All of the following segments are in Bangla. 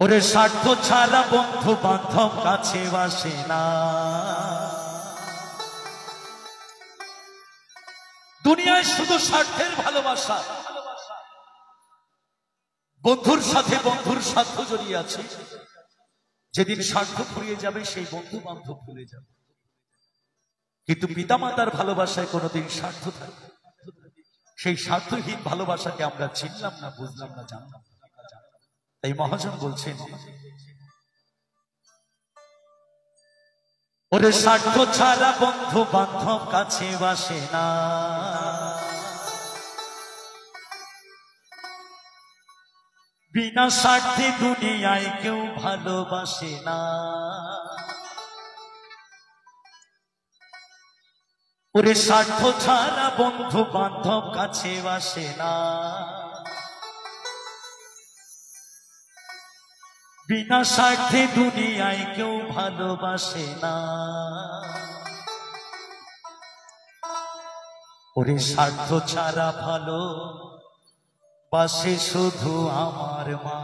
ওরে স্বার্থ ছাড়া বন্ধু বান্ধব কাছে আসে না। দুনিয়ায় শুধু স্বার্থের ভালোবাসা। বন্ধুর সাথে বন্ধুর স্বার্থ জড়িয়ে আছে। যেদিন স্বার্থ ফুরিয়ে যাবে সেই বন্ধু বান্ধব ভুলে যাবে। কিন্তু পিতামাতার ভালোবাসায় কোনোদিন স্বার্থ থাকবে। সেই স্বার্থহীন ভালোবাসাকে আমরা চিনলাম না, বুঝলাম না, জানলাম না। তাই মহাজন বলছেন, ওরে স্বার্থ ছাড়া বন্ধু বান্ধব কাছে আসে না। বিনা স্বার্থে দুনিয়ায় কেউ ভালোবাসে না। ওরে স্বার্থ ছাড়া বন্ধু বান্ধব কাছে আসে না। বিনা স্বার্থে দুনিয়ায় কেউ ভালোবাসে না। ওরে স্বার্থ ছাড়া ভালো বাসে শুধু আমার মা।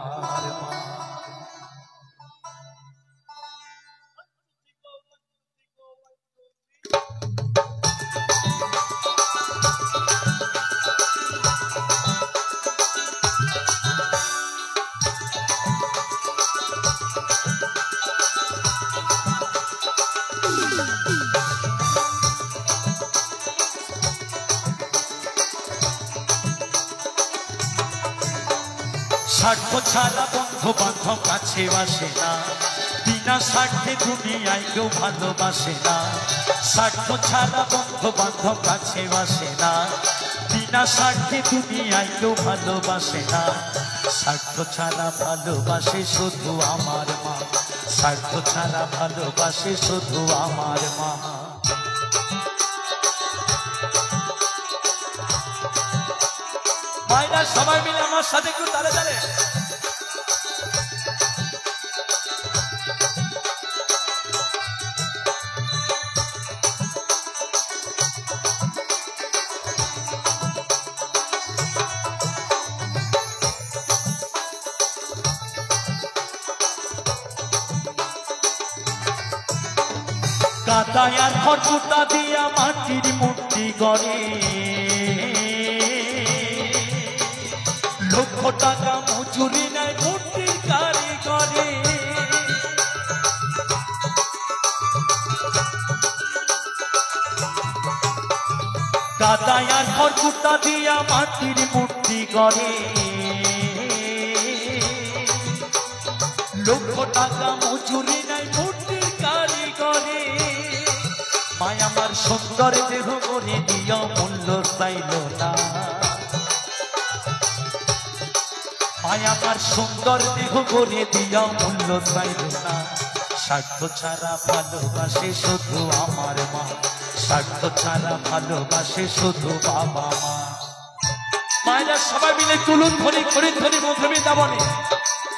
স্বার্থ ছাড়া বন্ধু বান্ধব কাছে আসে না। বিনা স্বার্থে দুনিয়ায় কেউ ভালোবাসে না। স্বার্থ ছাড়া বন্ধু বান্ধব কাছে আসে না। বিনা স্বার্থে দুনিয়ায় কেউ ভালোবাসে না। স্বার্থ ছাড়া ভালোবাসে শুধু আমার মা। স্বার্থ ছাড়া ভালোবাসে শুধু আমার মা। মায়েরা সবাই মিলে আমার সাথে একটু তালে তালে। কাদায় আর খড়কুটা দিয়া মাটির মূর্তি গড়ে। লক্ষ টাকা মজুরি নেয় মূর্তির কারিগরে। কাদায় আর খড়কুটা দিয়া মাটির মূর্তি গড়ে। লক্ষ টাকা মজুরি নেয় মূর্তির কারিগরে। মায় আমার সুন্দর দেহ করে দিয়া মূল্য চাইল না। মায় আমার সুন্দর দেহ করে দিয়া মূল্য চাইল না। স্বার্থ ছাড়া ভালোবাসে শুধু আমার মা। স্বার্থ ছাড়া ভালোবাসে শুধু বাবা মা। মায়েরা সবাই মিলে তুলুন ধরি ধরি ধরি মধুমী দাবনে।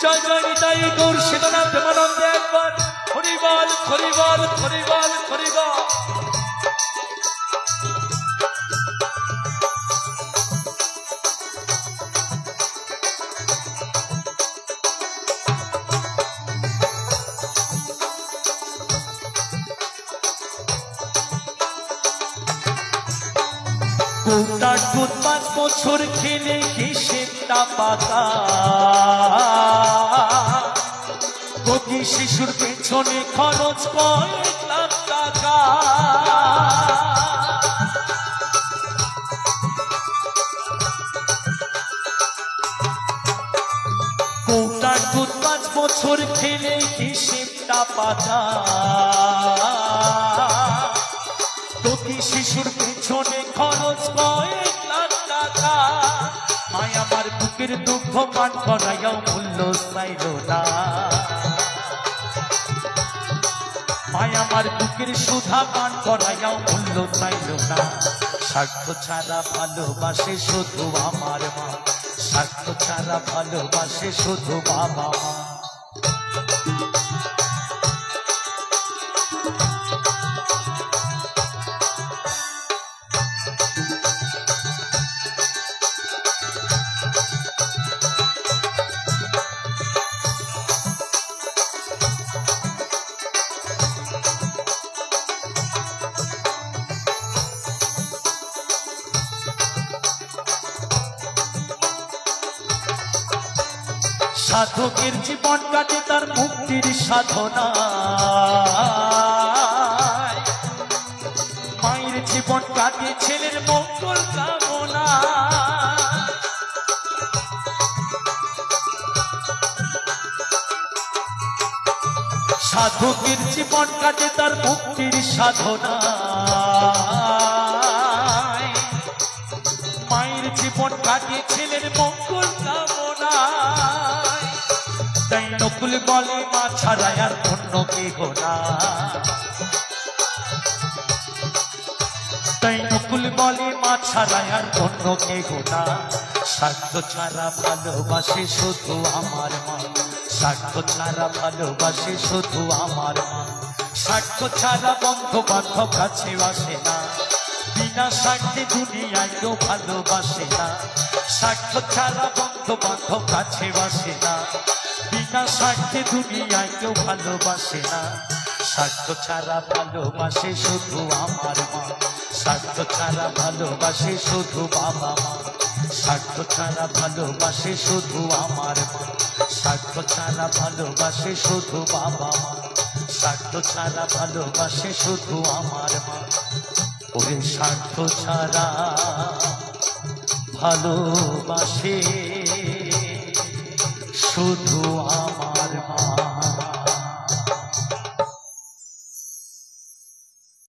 জয় জয় নিতাই গৌর সীতানাথ প্রেমানন্দে একবার হরিবল হরিবল হরিবল হরিবল। কোটার দুধ 5 বছর খেলে হিসেবটা পাকা। প্রতি শিশুর পেছনে খরচ কয়েক লাখ টাকা। কোটার দুধ 5 বছর খেলে হিসেবটা পাকা। প্রতি শিশুর পেছনে খরচ কয়েক লাখ টাকা। মায় আমার বুকের দুঃখ পান করাইয়াও মূল্য চাইল না। মায় আমার বুকের সুধা পান করাইয়াও মূল্য চাইল না। স্বার্থ ছাড়া ভালোবাসে শুধু আমার মা। স্বার্থ ছাড়া ভালোবাসে শুধু বাবা মা। সাধকের জীবন কাটে তার মুক্তির সাধনা, মায়ের জীবন কাটে ছেলের মঙ্গল কামনা। সাধকের জীবন কাটে তার মুক্তির সাধনা, মায়ের জীবন কাটে ছেলের মঙ্গল কামনা। তাই নকুল বলে মা ছাড়া আর অন্য কেহ না, তাই নকুল বলে মা ছাড়া আর অন্য কেহ না। স্বার্থ ছাড়া ভালোবাসে শুধু আমার মা, স্বার্থ ছাড়া ভালোবাসে শুধু আমার মা। স্বার্থ ছাড়া বন্ধু বান্ধব কাছে আসে না, বিনা স্বার্থে দুনিয়ায় কেউ ভালোবাসে না। স্বার্থ ছাড়া বন্ধু বান্ধব কাছে আসে না, বিনা স্বার্থে দুনিয়ায় কেউ ভালোবাসে না। স্বার্থ ছাড়া ভালোবাসে শুধু আমার মা, স্বার্থ ছাড়া ভালোবাসে শুধু বাবা মা। স্বার্থ ছাড়া ভালোবাসে শুধু আমার মা, স্বার্থ ছাড়া ভালোবাসে শুধু বাবা মা। স্বার্থ ছাড়া ভালোবাসে শুধু আমার মা। ওরে স্বার্থ ছাড়া ভালোবাসে শুধু